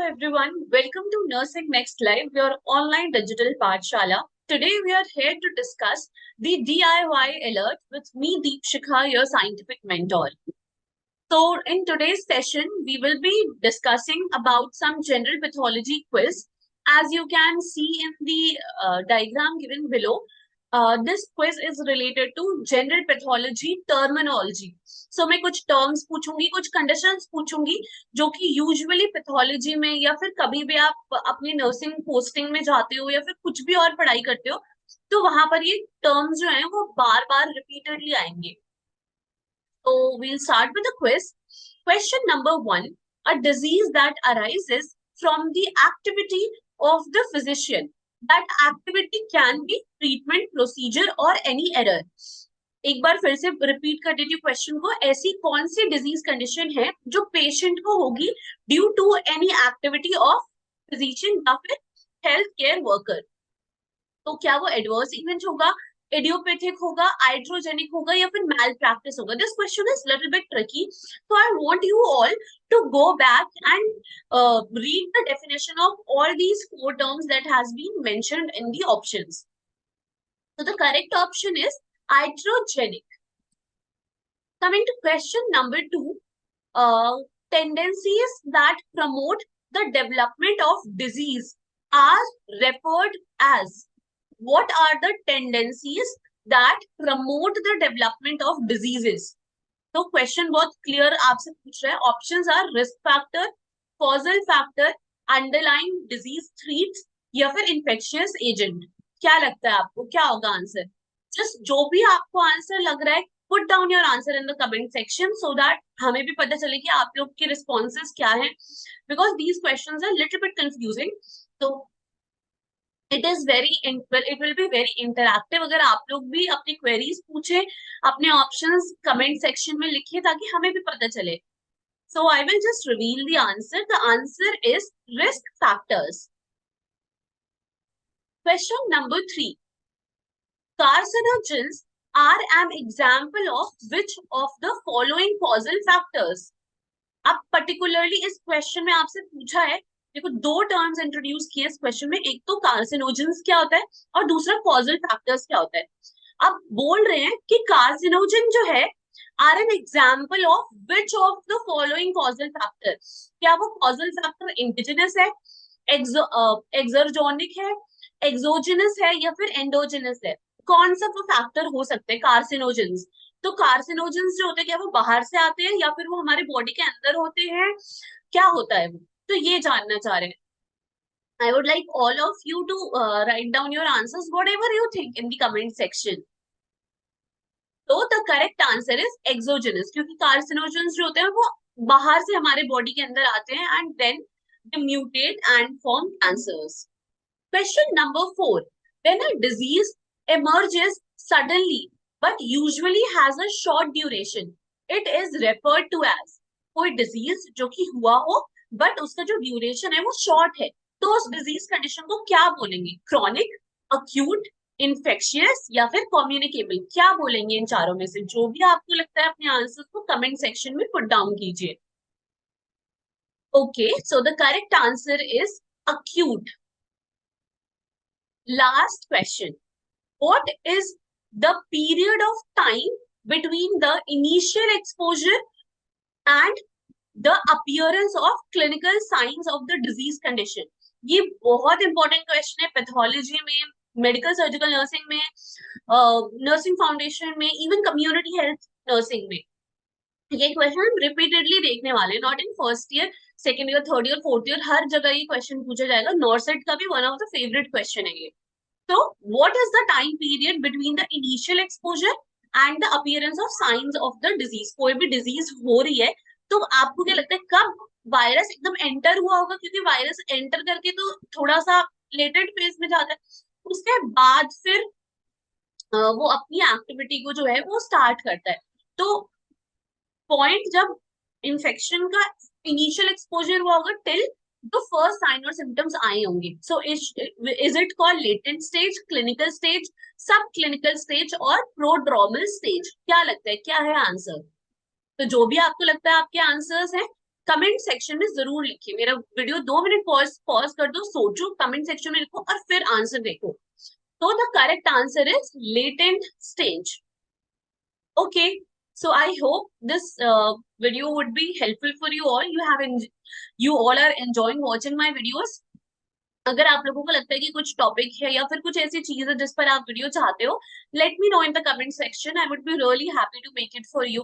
everyone, welcome to Nursing Next Live, your online digital Pathshala. Today we are here to discuss the DIY alert with me, Deepshikha, your scientific mentor. So in today's session, we will be discussing about some general pathology quiz. As you can see in the diagram given below, this quiz is related to general pathology terminology. So मैं कुछ terms पूछूंगी, कुछ conditions पूछूंगी, जो कि usually pathology में या फिर कभी भी आप अपनी नर्सिंग पोस्टिंग में जाते हो या फिर कुछ भी और पढ़ाई करते हो, तो वहां पर ये टर्म्स जो हैं वो बार बार रिपीटेडली आएंगे. So we'll start with the quiz. Question number 1. A disease that arises from the activity of the physician. That activity can be treatment, procedure or any error. एक बार फिर से रिपीट कर देती हूँ क्वेश्चन को. ऐसी कौन सी डिजीज कंडीशन है जो पेशेंट को होगी due to any activity of physician या फिर हेल्थ केयर वर्कर. तो क्या वो एडवर्स इवेंट होगा, इडियोपैथिक होगा, आइट्रोजेनिक होगा या फिर मैल प्रैक्टिस होगा. This question is little bit tricky, so I want you all to go back and read the definition of all these four terms that has been mentioned in the options. So the correct option is iatrogenic. Coming to question number 2, tendencies that promote the development of disease are referred as. What are the tendencies that promote the development of diseases? तो question बहुत clear आपसे पूछ रहा है. Options are risk factor, causal factor, underlying disease threats या फिर infectious agent. क्या लगता है आपको, क्या होगा आंसर? जस्ट जो भी आपको आंसर लग रहा है, put down your answer in the comment section so that हमें भी पता चले कि आप लोग के रिस्पॉन्सेज क्या है, because these questions are little bit confusing. तो it is very it will be very interactive. अगर आप लोग भी अपनी क्वेरीज पूछे, अपने ऑप्शंस कमेंट सेक्शन में लिखिए ताकि हमें भी पता चले. So I will just reveal the answer. The answer is risk factors. Question number 3. Carcinogens are an example of which of the following causal factors? अब पर्टिकुलरली इस क्वेश्चन में आपसे पूछा है, देखो दो टर्म्स इंट्रोड्यूस किए इस क्वेश्चन में. एक तो कार्सिनोजेंस क्या होता है और दूसरा कॉजल फैक्टर्स क्या होता है. अब बोल रहे हैं कि कार्सिनोजन जो है are an example of which of the following causal factor. क्या वो कॉजल फैक्टर इंडिजिनस है, एक्सर्जोनिक है, एक्सोजिनस है या फिर एंडोजिनस है? कौन सा वो फैक्टर हो सकते हैं कार्सिनोजेंस? तो कार्सिनोजेंस जो होते हैं क्या वो बाहर से आते हैं या फिर वो हमारे बॉडी के अंदर होते हैं, क्या होता है वो? तो ये जानना चाह रहे हैं. I would like all of you to write down your answers, whatever you think, in the comment section. तो the correct answer is exogenous, क्योंकि कार्सिनोजेंस जो होते हैं वो बाहर से हमारे बॉडी के अंदर आते हैं and then they mutate and form cancers. Question number 4. When a disease emerges suddenly but usually has a short duration, it is referred to as. कोई डिजीज जो कि हुआ हो बट उसका जो ड्यूरेशन है वो शॉर्ट है, तो उस डिजीज कंडीशन को क्या बोलेंगे? क्रॉनिक, अक्यूट, इन्फेक्शियस या फिर कम्युनिकेबल? क्या बोलेंगे इन चारों में से? जो भी आपको लगता है अपने आंसर को कमेंट सेक्शन में पुट डाउन कीजिए. Okay, so the correct answer is acute. Last question. What is the period of time between the initial exposure and the appearance of clinical signs of the disease condition? ये बहुत important question है pathology में, medical surgical nursing में, nursing foundation में, even community health nursing में. ये question हम repeatedly देखने वाले हैं, not in first year, second year, third year, fourth year, हर जगह ये क्वेश्चन पूछा जाएगा. नॉर्सेट का भी one of the favourite question है ये. So, what is the time period between the initial exposure and the appearance of signs of the disease? कोई भी डिजीज हो रही है तो आपको क्या लगता है कब वायरस एकदम एंटर हुआ होगा? क्योंकि वायरस एंटर करके तो थोड़ा सा लेटेड फेज में जाता है, उसके बाद फिर वो अपनी एक्टिविटी को जो है वो स्टार्ट करता है. तो पॉइंट जब इन्फेक्शन का इनिशियल एक्सपोजर हुआ होगा till the first sign or symptoms आए होंगे. So is it called latent stage, clinical stage, subclinical stage और prodromal stage? क्या लगता है, क्या है आंसर? तो जो भी आपको लगता है आपके आंसर्स हैं कमेंट सेक्शन में जरूर लिखिए। मेरा वीडियो 2 मिनट पॉज पॉज कर दो, सोचो, कमेंट सेक्शन में लिखो और फिर आंसर देखो। तो the correct answer is latent stage. Okay, so I hope this video would be helpful for you all. You all are enjoying watching my videos. अगर आप लोगों को लगता है कि कुछ टॉपिक है या फिर कुछ ऐसी चीज है जिस पर आप वीडियो चाहते हो, let me know in the comment section. I would be really happy to make it for you,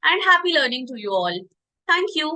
and happy learning to you all. Thank you.